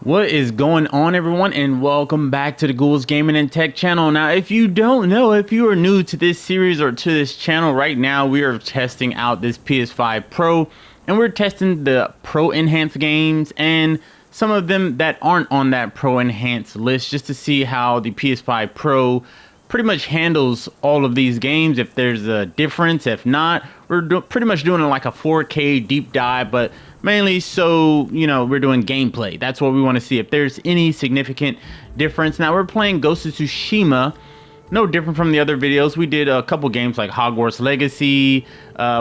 What is going on, everyone, and welcome back to the Ghouls Gaming and Tech channel. Now, if you don't know, if you are new to this series or to this channel right now, we are testing out this PS5 Pro, and we're testing the Pro Enhanced games and some of them that aren't on that Pro Enhanced list, just to see how the PS5 Pro pretty much handles all of these games, if there's a difference. If not, we're pretty much doing like a 4K deep dive, but mainly so, you know, we're doing gameplay. That's what we want to see, if there's any significant difference. Now, we're playing Ghost of Tsushima. No different from the other videos. We did a couple games like Hogwarts Legacy.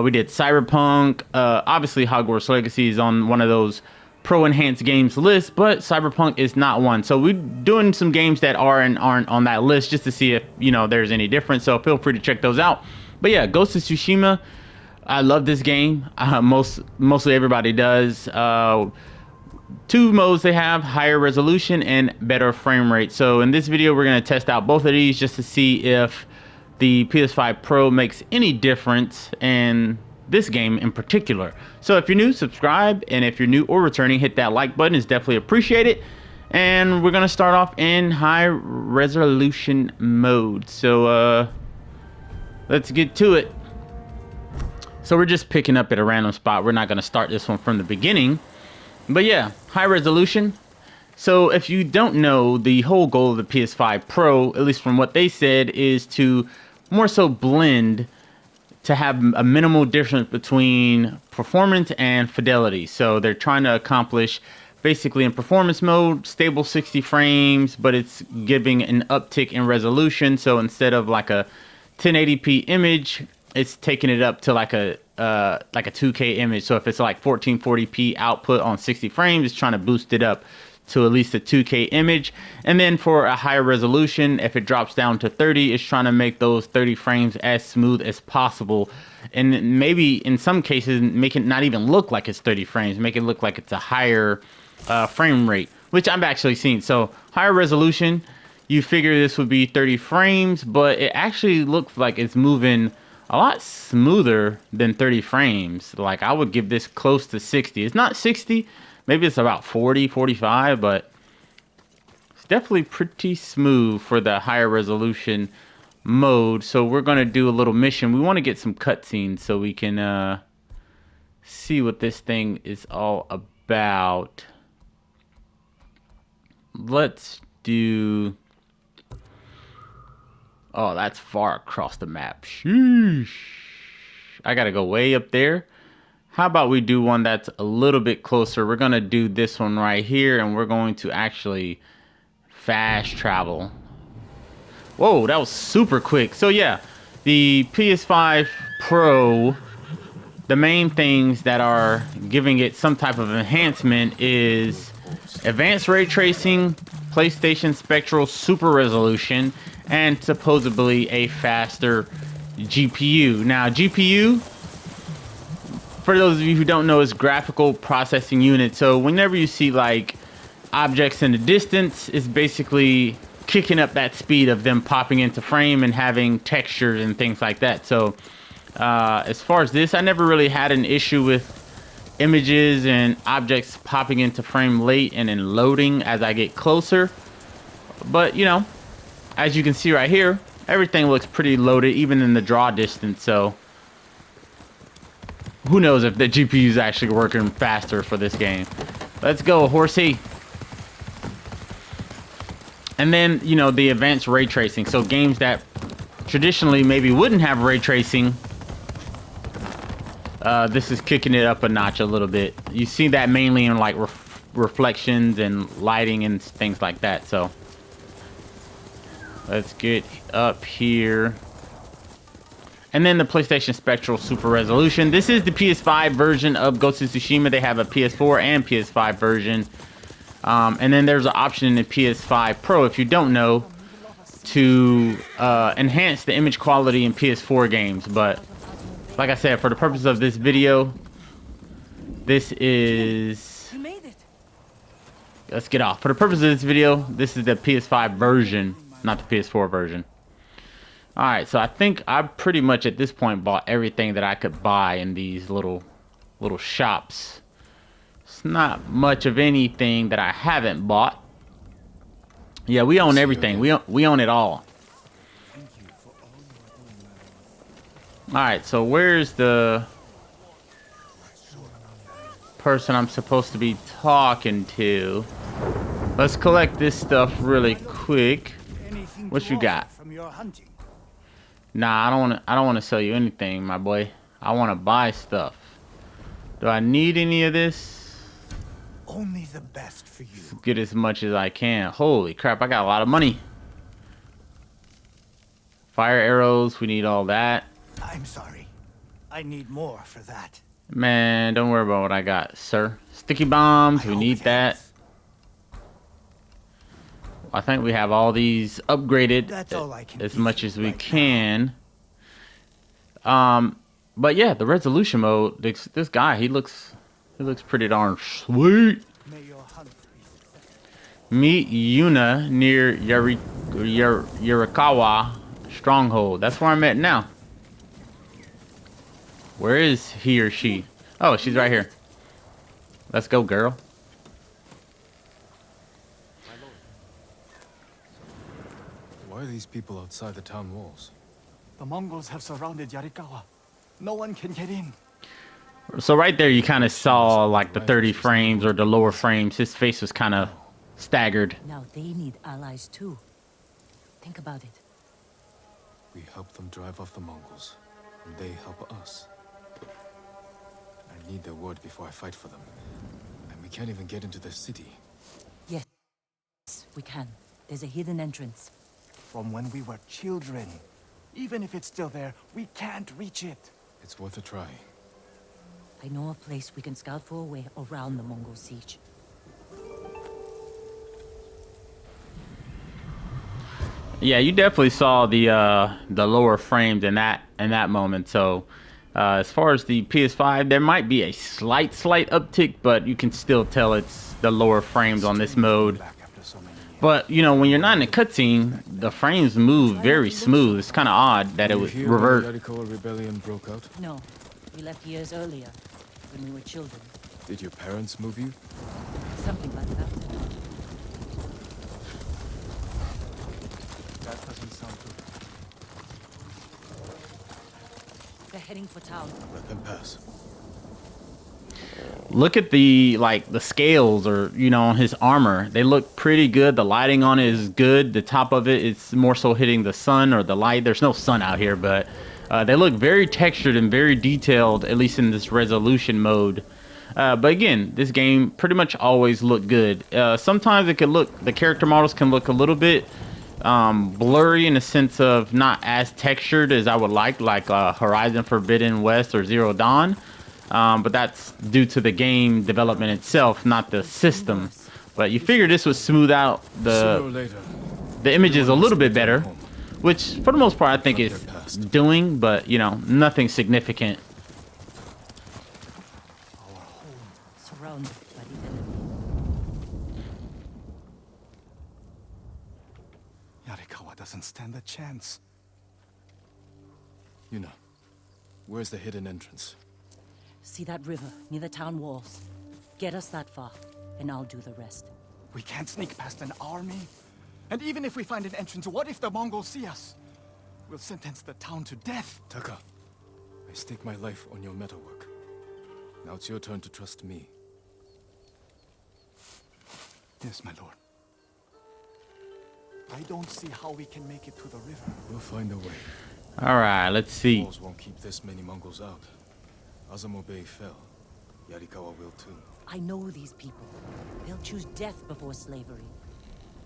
We did Cyberpunk. Obviously, Hogwarts Legacy is on one of those Pro Enhanced games list, but Cyberpunk is not one. So we're doing some games that are and aren't on that list, just to see if, you know, there's any difference. So feel free to check those out. But yeah, Ghost of Tsushima, I love this game. Mostly everybody does. Two modes they have: higher resolution and better frame rate. So in this video, we're going to test out both of these just to see if the PS5 Pro makes any difference in this game in particular. So if you're new, subscribe, and if you're new or returning, hit that like button. It's definitely appreciated. And we're going to start off in high resolution mode. So let's get to it. So we're just picking up at a random spot. We're not going to start this one from the beginning. But yeah, high resolution. So if you don't know, the whole goal of the PS5 Pro, at least from what they said, is to more so blend, to have a minimal difference between performance and fidelity. So they're trying to accomplish, basically in performance mode, stable 60 frames, but it's giving an uptick in resolution. So instead of like a 1080p image, it's taking it up to like a 2K image. So if it's like 1440p output on 60 frames, it's trying to boost it up to at least a 2K image. And then for a higher resolution, if it drops down to 30, it's trying to make those 30 frames as smooth as possible. And maybe in some cases, make it not even look like it's 30 frames, make it look like it's a higher frame rate, which I've actually seen. So higher resolution, you figure this would be 30 frames, but it actually looks like it's moving a lot smoother than 30 frames. Like, I would give this close to 60. It's not 60, maybe it's about 40, 45, but it's definitely pretty smooth for the higher resolution mode. So we're going to do a little mission. We want to get some cutscenes so we can see what this thing is all about. Let's do... Oh, that's far across the map. Sheesh. I gotta go way up there. How about we do one that's a little bit closer? We're gonna do this one right here, and we're going to actually fast travel. Whoa, that was super quick. So yeah, the PS5 Pro, the main things that are giving it some type of enhancement is advanced ray tracing, PlayStation Spectral Super Resolution, and supposedly a faster GPU. Now, GPU, for those of you who don't know, is graphical processing unit. So whenever you see like objects in the distance, it's basically kicking up that speed of them popping into frame and having textures and things like that. So as far as this, I never really had an issue with images and objects popping into frame late and then loading as I get closer. But, you know, as you can see right here, everything looks pretty loaded, even in the draw distance. So who knows if the GPU is actually working faster for this game. Let's go, horsey. And then, you know, the advanced ray tracing. So games that traditionally maybe wouldn't have ray tracing, this is kicking it up a notch a little bit. You see that mainly in like reflections and lighting and things like that. So let's get up here. And then the PlayStation Spectral Super Resolution. This is the PS5 version of Ghost of Tsushima. They have a PS4 and PS5 version. And then there's an option in the PS5 Pro, if you don't know, to enhance the image quality in PS4 games. But like I said, for the purpose of this video, this is... Let's get off. For the purpose of this video, this is the PS5 version, not the PS4 version. Alright, so I think I pretty much at this point bought everything that I could buy in these little shops. It's not much of anything that I haven't bought. Yeah, we own everything. We own it all. Alright, so where's the person I'm supposed to be talking to? Let's collect this stuff really quick. What you got? Nah, I don't want to sell you anything, my boy. I want to buy stuff. Do I need any of this? Only the best for you. Let's get as much as I can. Holy crap, I got a lot of money. Fire arrows, we need all that. I'm sorry. I need more for that. Man, don't worry about what I got, sir. Sticky bombs, we need that. I think we have all these upgraded as much as we can. But yeah, the resolution mode. This guy, he looks pretty darn sweet. Meet Yuna near Yarikawa Stronghold. That's where I'm at now. Where is he or she? Oh, she's right here. Let's go, girl. Why are these people outside the town walls? The Mongols have surrounded Yarikawa. No one can get in. So right there, you kind of saw like the 30 frames or the lower frames. His face was kind of staggered. Now they need allies too. Think about it. We help them drive off the Mongols, and they help us. I need their word before I fight for them. And we can't even get into the city. Yes, we can. There's a hidden entrance. From when we were children. Even if it's still there, we can't reach it. It's worth a try. I know a place we can scout for a way around the Mongol siege. Yeah, you definitely saw the lower frames in that moment. So as far as the PS5, there might be a slight uptick, but you can still tell it's the lower frames on this mode. But you know, when you're not in a cutscene, the frames move very smooth. It's kind of odd that it would revert. The Yarikawa rebellion broke out? No, we left years earlier, when we were children. Did your parents move you? Something like that. That doesn't sound good. They're heading for town. Let them pass. Look at the scales, or you know, on his armor. They look pretty good. The lighting on it is good. The top of it, it's more so hitting the sun or the light. There's no sun out here, but they look very textured and very detailed, at least in this resolution mode. But again, this game pretty much always look good. Sometimes it can look, the character models can look a little bit blurry in the sense of not as textured as I would like Horizon Forbidden West or Zero Dawn. But that's due to the game development itself, not the system. But you figure this would smooth out the images a little bit better, which for the most part I think is doing, but you know, nothing significant. Our home, surrounded by the enemy. Yarikawa doesn't stand a chance. Yuna, where's the hidden entrance? See that river near the town walls? Get us that far, and I'll do the rest. We can't sneak past an army. And even if we find an entrance, what if the Mongols see us? We'll sentence the town to death. Taka, I stake my life on your metalwork. Now it's your turn to trust me. Yes, my lord. I don't see how we can make it to the river. We'll find a way. All right, let's see. Walls won't keep this many Mongols out. Azamo Bay fell. Yarikawa will too. I know these people. They'll choose death before slavery.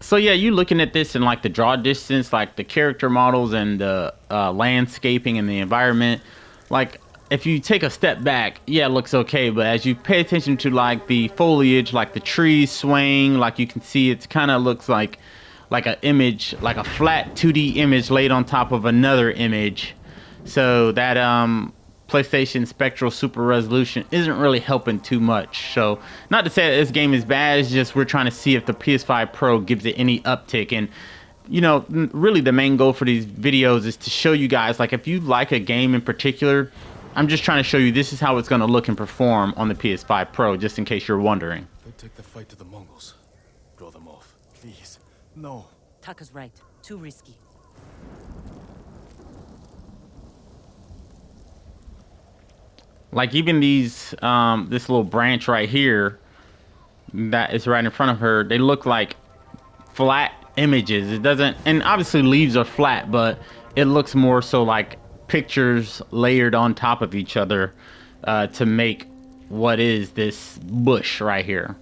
So yeah, you looking at this in like the draw distance, like the character models and the landscaping and the environment. Like if you take a step back, yeah, it looks okay. But as you pay attention to like the foliage, like the trees swaying, like you can see, it kind of looks like an image, like a flat 2D image laid on top of another image. So that PlayStation Spectral Super Resolution isn't really helping too much. So not to say that this game is bad, it's just we're trying to see if the PS5 Pro gives it any uptick. And you know, really the main goal for these videos is to show you guys, like if you like a game in particular, I'm just trying to show you this is how it's going to look and perform on the PS5 Pro, just in case you're wondering. They take the fight to the Mongols. Draw them off. Please, no. Taka's right. Too risky. Like even these, this little branch right here that is right in front of her, they look like flat images. It doesn't, and obviously leaves are flat, but it looks more so like pictures layered on top of each other to make what is this bush right here.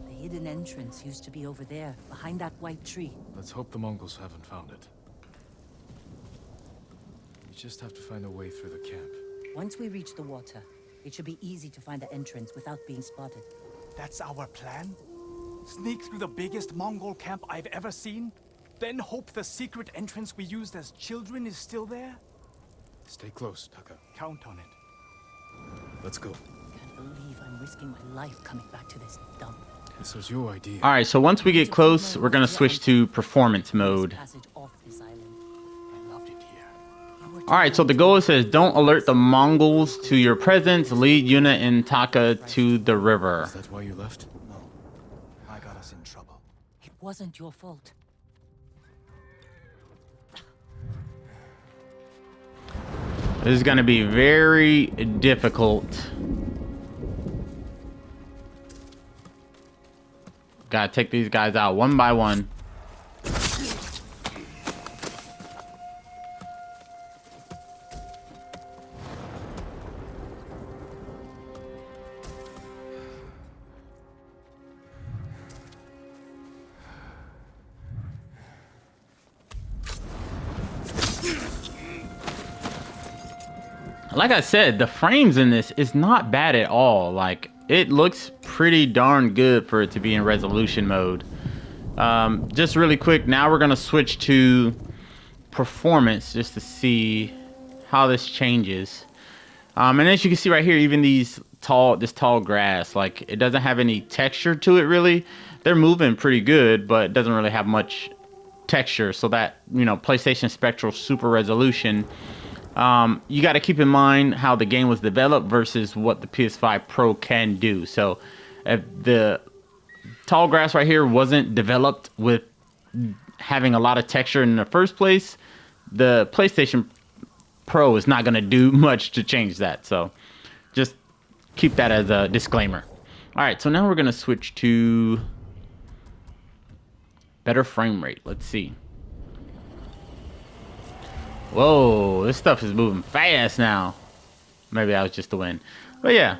The hidden entrance used to be over there, behind that white tree. Let's hope the Mongols haven't found it. We just have to find a way through the camp. Once we reach the water, it should be easy to find the entrance without being spotted. That's our plan? Sneak through the biggest Mongol camp I've ever seen? Then hope the secret entrance we used as children is still there? Stay close, Taka. Count on it. Let's go. Can't believe I'm risking my life coming back to this dump. This was your idea. All right, so once we get close, we're gonna switch to performance mode. Passage off this island. I loved it here. All right, so the goal says don't alert the Mongols to your presence. Lead Yuna and Taka to the river. Is that why you left? No. I got us in trouble. It wasn't your fault. This is gonna be very difficult. Gotta take these guys out one by one. Like I said, the frames in this is not bad at all. Like, it looks pretty darn good for it to be in resolution mode. Just really quick, now we're gonna switch to performance just to see how this changes. And as you can see right here, even this tall grass, like, it doesn't have any texture to it really. They're moving pretty good, but it doesn't really have much texture. So that, you know, PlayStation Spectral Super Resolution, you got to keep in mind how the game was developed versus what the PS5 Pro can do. So if the tall grass right here wasn't developed with having a lot of texture in the first place, the PlayStation Pro is not going to do much to change that. So just keep that as a disclaimer. All right, so now we're going to switch to better frame rate. Let's see. Whoa, this stuff is moving fast now. Maybe that was just the wind. But yeah,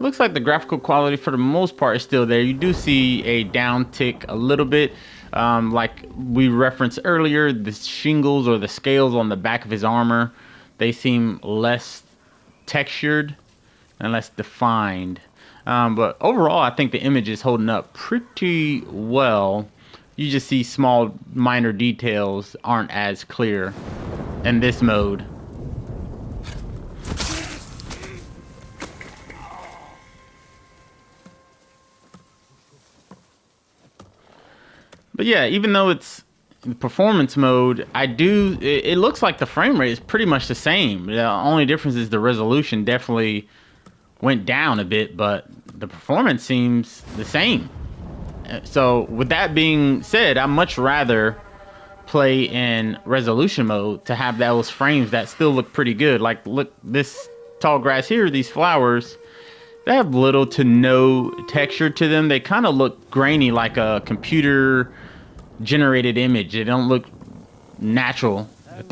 looks like the graphical quality for the most part is still there. You do see a down tick a little bit. Like we referenced earlier, the shingles or the scales on the back of his armor, they seem less textured and less defined. But overall, I think the image is holding up pretty well. You just see small minor details aren't as clear in this mode. But yeah, even though it's in performance mode, it looks like the frame rate is pretty much the same. The only difference is the resolution definitely went down a bit, but the performance seems the same. So with that being said, I'd much rather play in resolution mode to have those frames that still look pretty good. Like, look, this tall grass here, these flowers, they have little to no texture to them. They kind of look grainy, like a computer generated image. They don't look natural, if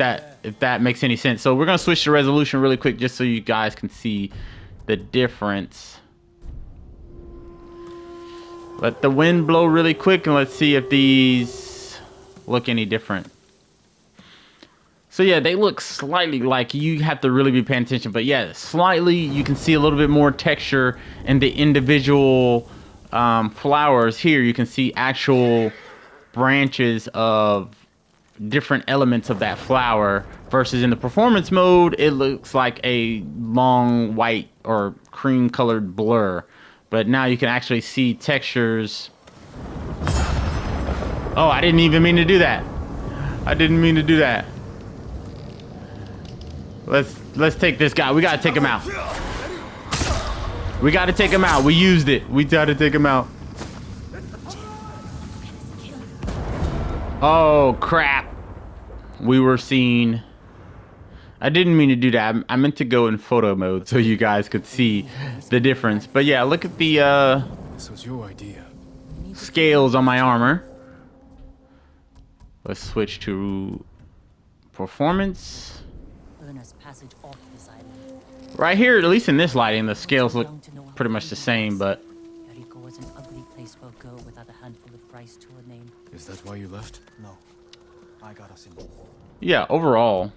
that makes any sense. So we're gonna switch to resolution really quick just so you guys can see the difference. Let the wind blow really quick and let's see if these look any different. So yeah, they look slightly, like, you have to really be paying attention, but yeah, slightly you can see a little bit more texture in the individual flowers. Here you can see actual branches of different elements of that flower, versus in the performance mode it looks like a long white or cream colored blur. But now you can actually see textures. Oh, I didn't even mean to do that. I didn't mean to do that. Let's take this guy. We gotta take him out. We gotta take him out. We used it. We gotta take him out. Oh, crap. We were seen. I didn't mean to do that. I meant to go in photo mode so you guys could see the difference. But yeah, look at the This was your idea. scales on my armor. Let's switch to performance. Earn us passage off this island. Right here, at least in this lighting, the scales look pretty much the same, but Jericho was an ugly place for a girl without a handful of rice to her name. Is that why you left? No. I got us in. yeah, overall,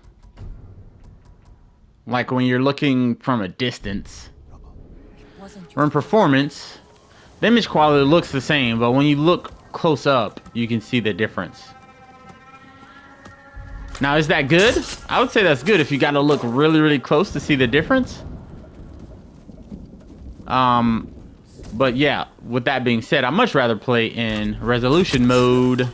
like when you're looking from a distance, Wasn't or in performance, the image quality looks the same, but when you look close up, you can see the difference. Now, is that good? I would say that's good if you got to look really, really close to see the difference. But yeah, with that being said, I'd much rather play in resolution mode.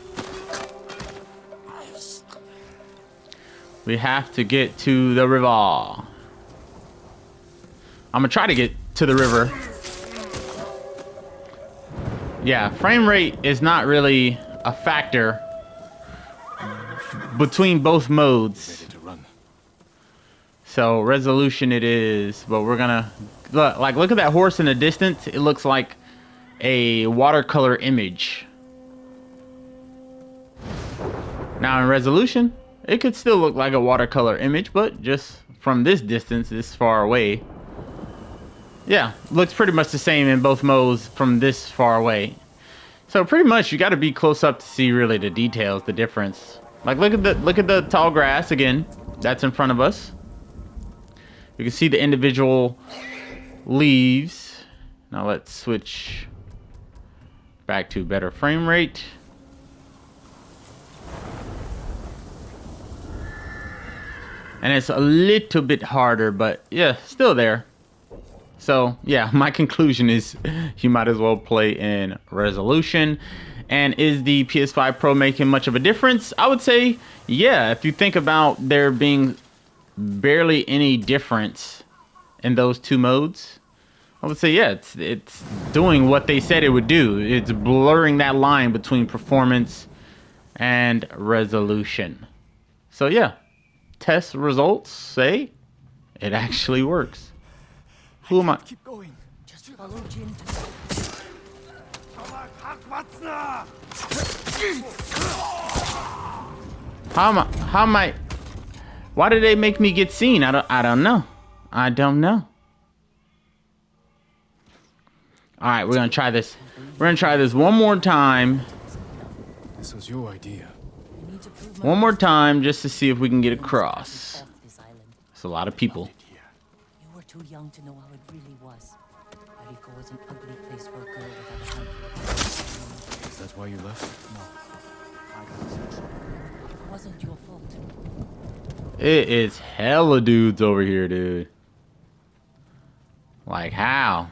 We have to get to the river. I'm gonna try to get to the river. Yeah, frame rate is not really a factor between both modes. Ready to run. So resolution it is, but we're gonna look at that horse in the distance. It looks like a watercolor image. Now in resolution, it could still look like a watercolor image, but just from this distance, this far away. Yeah, looks pretty much the same in both modes from this far away. So pretty much you got to be close up to see really the details, the difference. Like look at the tall grass again. That's in front of us. You can see the individual leaves. Now let's switch back to better frame rate. And it's a little bit harder, but yeah, still there. So yeah, my conclusion is you might as well play in resolution. And is the PS5 Pro making much of a difference? I would say, yeah, if you think about there being barely any difference in those two modes, I would say, yeah, it's doing what they said it would do. It's blurring that line between performance and resolution. So yeah, test results say it actually works. Who am I? Keep going. Just follow Jin to How am I? Why did they make me get seen? I don't know. I don't know. All right, we're gonna try this. We're gonna try this one more time. This was your idea. One more time, just to see if we can get across. It's a lot of people. You were too young to know how it really was. Jericho was an ugly place for a girl without a handful. Is that why you left? No. I got us in. It wasn't your fault. It is hella dudes over here, dude. Like how?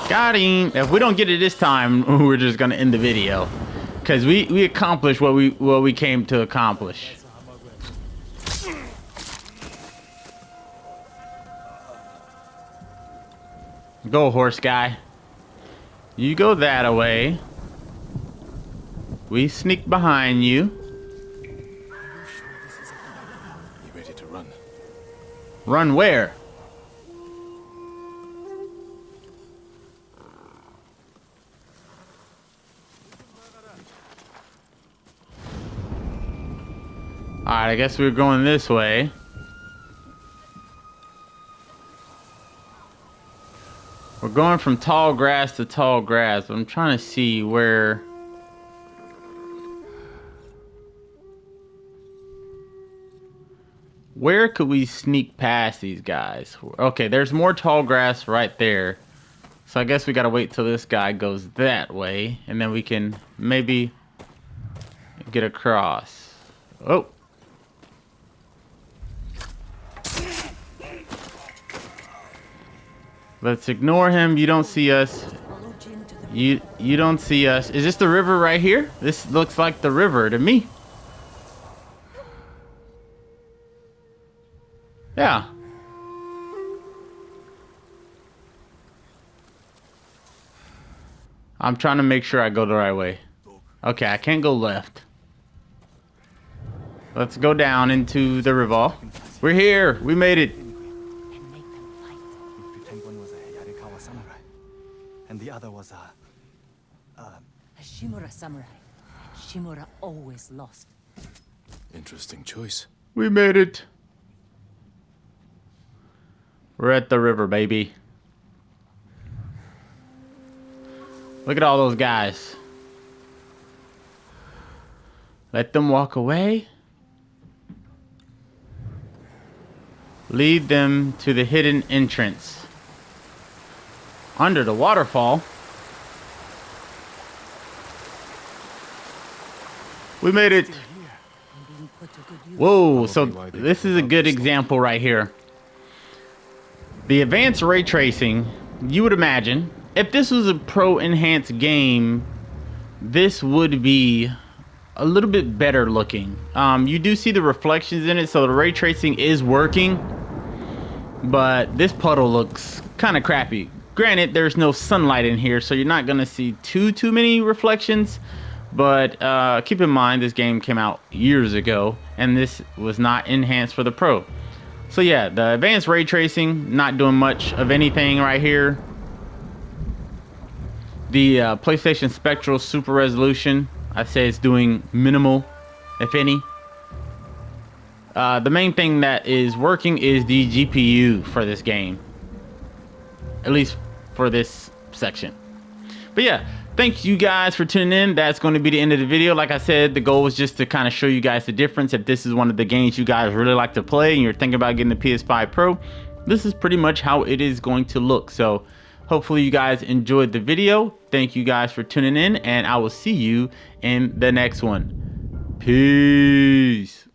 Got him. If we don't get it this time, we're just gonna end the video, cause we accomplished what we came to accomplish. Go, horse guy. You go that way. We sneak behind you. You ready to run? Run where? Alright, I guess we're going this way. We're going from tall grass to tall grass, but I'm trying to see where... Where could we sneak past these guys? Okay, there's more tall grass right there. So I guess we gotta wait till this guy goes that way, and then we can maybe get across. Oh. Let's ignore him. You don't see us. You don't see us. Is this the river right here? This looks like the river to me. Yeah. I'm trying to make sure I go the right way. Okay, I can't go left. Let's go down into the river. We're here. We made it. And make them fight. We pretend one was a Yarikawa samurai, and the other was a A Shimura samurai. Shimura always lost. Interesting choice. We made it. We're at the river, baby. Look at all those guys. Let them walk away. Lead them to the hidden entrance. Under the waterfall. We made it. And being put to good use. Whoa, so Probably why they this is a pulled out good the example right here. The advanced ray tracing, you would imagine, if this was a pro enhanced game, this would be a little bit better looking. You do see the reflections in it, so the ray tracing is working, but this puddle looks kind of crappy. Granted, there's no sunlight in here, so you're not gonna see too many reflections, but keep in mind this game came out years ago and this was not enhanced for the pro. So yeah, the advanced ray tracing, not doing much of anything right here. The PlayStation Spectral Super Resolution, I'd say it's doing minimal, if any. The main thing that is working is the GPU for this game, at least for this section. But yeah, thank you guys for tuning in. That's going to be the end of the video. Like I said, the goal was just to kind of show you guys the difference. If this is one of the games you guys really like to play and you're thinking about getting the PS5 Pro, this is pretty much how it is going to look. So hopefully you guys enjoyed the video. Thank you guys for tuning in, and I will see you in the next one. Peace.